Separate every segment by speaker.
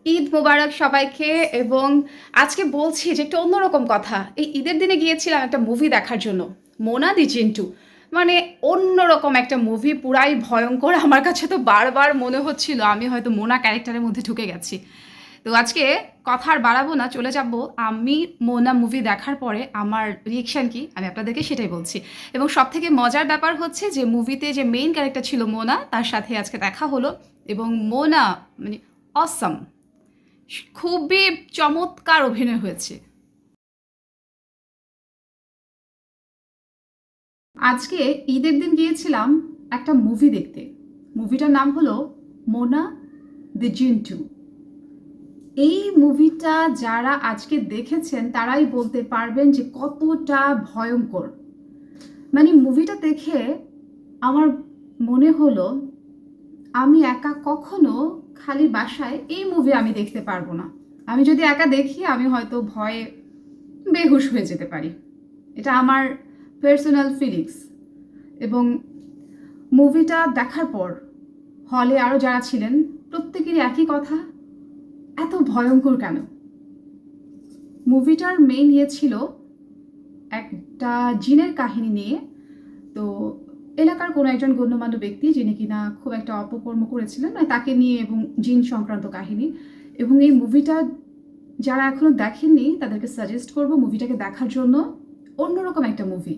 Speaker 1: ঈদ মোবারক সবাইকে। এবং আজকে বলছি যে একটা অন্যরকম কথা। এই ঈদের দিনে গিয়েছিলাম একটা মুভি দেখার জন্য। 'মোনা দি জিন্টু'। মানে অন্যরকম একটা মুভি, পুরাই ভয়ংকর। আমার কাছে তো বারবার মনে হচ্ছিল আমি হয়তো মোনা ক্যারেক্টারের মধ্যে ঢুকে গেছি। তো আজকে কথা আর বাড়াবো না, চলে যাব আমি মোনা মুভি দেখার পরে আমার রিঅ্যাকশন কি আমি আপনাদেরকে সেটাই বলছি। এবং সবথেকে মজার ব্যাপার হচ্ছে যে মুভিতে যে মেইন ক্যারেক্টার ছিল মোনা, তার সাথে আজকে দেখা হলো। এবং মোনা মানে অসাম, খুবই চমৎকার অভিনয় হয়েছে। আজকে ঈদের দিন গিয়েছিলাম একটা মুভি দেখতে। মুভিটার নাম হলো মোনা দি জিন্টু। এই মুভিটা যারা আজকে দেখেছেন তারাই বলতে পারবেন যে কতটা ভয়ঙ্কর। মানে মুভিটা দেখে আমার মনে হলো আমি একা কখনো খালি বাসায় এই মুভি আমি দেখতে পারবো না। আমি যদি একা দেখি আমি হয়তো ভয়ে বেহুশ হয়ে যেতে পারি। এটা আমার পার্সোনাল ফিলিংস। এবং মুভিটা দেখার পর হলে আরও যারা ছিলেন প্রত্যেকেরই একই কথা, এত ভয়ঙ্কর কেন? মুভিটার মেইন ছিল একটা জিনের কাহিনী নিয়ে। তো এলাকার কোনো একজন গণ্যমান্য ব্যক্তি যিনি কিনা খুব একটা অপকর্ম করেছিলেন, মানে তাকে নিয়ে, এবং জিন সংক্রান্ত কাহিনী। এবং এই মুভিটা যারা এখনো দেখেননি তাদেরকে সাজেস্ট করব মুভিটাকে দেখার জন্য। অন্যরকম একটা মুভি।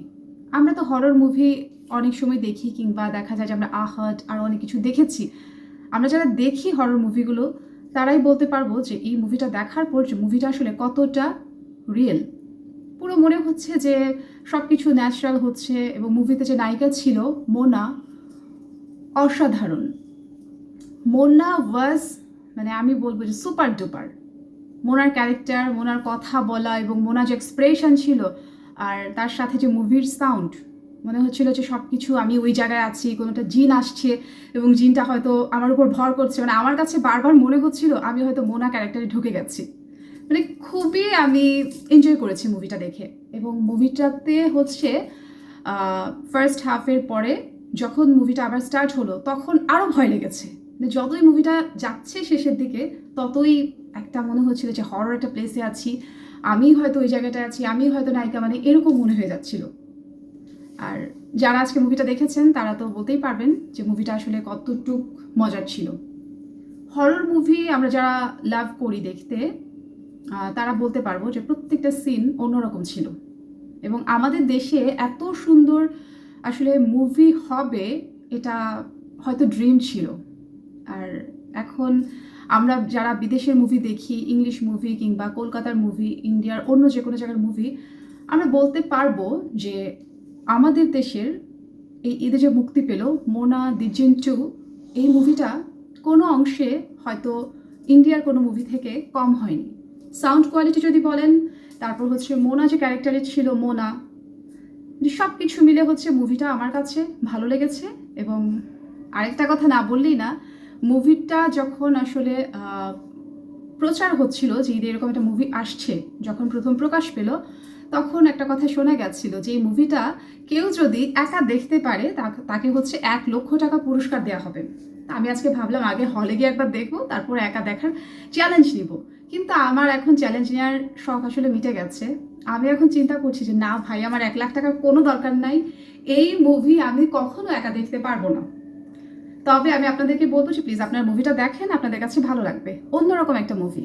Speaker 1: আমরা তো হরর মুভি অনেক সময় দেখি, কিংবা দেখা যায় যে আমরা আহাট আর অনেক কিছু দেখেছি। আমরা যারা দেখি হরর মুভিগুলো তারাই বলতে পারবো যে এই মুভিটা দেখার পর যে মুভিটা আসলে কতটা রিয়েল। পুরো মনে হচ্ছে যে সব কিছু ন্যাচারাল হচ্ছে। এবং মুভিতে যে নায়িকা ছিল মোনা, অসাধারণ। মোনা ওয়াজ, মানে আমি বলবো যে সুপার ডুপার। মোনার ক্যারেক্টার, মোনার কথা বলা এবং মোনার যে এক্সপ্রেশন ছিল, আর তার সাথে যে মুভির সাউন্ড, মনে হচ্ছিল যে সব কিছু আমি ওই জায়গায় আছি, কোনোটা জিন আসছে এবং জিনটা হয়তো আমার উপর ভর করছে। মানে আমার কাছে বারবার মনে হচ্ছিল আমি হয়তো মোনা ক্যারেক্টারে ঢুকে গেছি। মানে খুবই আমি এনজয় করেছি মুভিটা দেখে। এবং মুভিটাতে হচ্ছে ফার্স্ট হাফের পরে যখন মুভিটা আবার স্টার্ট হলো তখন আরও ভয় লেগেছে। মানে যতই মুভিটা যাচ্ছে শেষের দিকে ততই একটা মনে হচ্ছিল যে হরর একটা প্লেসে আছি, আমি হয়তো ওই জায়গাটায় আছি, আমি হয়তো নায়িকা, মানে এরকম মনে হয়ে যাচ্ছিল। আর যারা আজকে মুভিটা দেখেছেন তারা তো বলতেই পারবেন যে মুভিটা আসলে কতটুক মজার ছিল। হরর মুভি আমরা যারা লাভ করি দেখতে, তারা বলতে পারবো যে প্রত্যেকটা সিন অন্যরকম ছিল। এবং আমাদের দেশে এত সুন্দর আসলে মুভি হবে এটা হয়তো ড্রিম ছিল। আর এখন আমরা যারা বিদেশের মুভি দেখি, ইংলিশ মুভি কিংবা কলকাতার মুভি, ইন্ডিয়ার অন্য যে কোনো জায়গার মুভি, আমরা বলতে পারবো যে আমাদের দেশের এই ঈদে যে মুক্তি পেল মোনা দি জিন্টু, এই মুভিটা কোনো অংশে হয়তো ইন্ডিয়ার কোনো মুভি থেকে কম হয়নি। সাউন্ড কোয়ালিটি যদি বলেন, তারপর হচ্ছে মোনা যে ক্যারেক্টারে ছিল মোনা, সব কিছু মিলে হচ্ছে মুভিটা আমার কাছে ভালো লেগেছে। এবং আরেকটা কথা না বললেই না, মুভিটা যখন আসলে প্রচার হচ্ছিল যে ঈদে এরকম একটা মুভি আসছে, যখন প্রথম প্রকাশ পেল তখন একটা কথা শোনা গেছিল যে এই মুভিটা কেউ যদি একা দেখতে পারে তাকে হচ্ছে 1,00,000 টাকা পুরস্কার দেওয়া হবে। আমি আজকে ভাবলাম আগে হলে গিয়ে একবার দেখবো, তারপর একা দেখার চ্যালেঞ্জ নিব। কিন্তু আমার এখন চ্যালেঞ্জ নেওয়ার শখ আসলে মিটে গেছে। আমি এখন চিন্তা করছি যে না ভাই, আমার 1,00,000 টাকার কোনো দরকার নাই। এই মুভি আমি কখনো একা দেখতে পারবো না। তবে আমি আপনাদেরকে বলবো যে প্লিজ আপনার মুভিটা দেখেন, আপনাদের কাছে ভালো লাগবে। অন্যরকম একটা মুভি।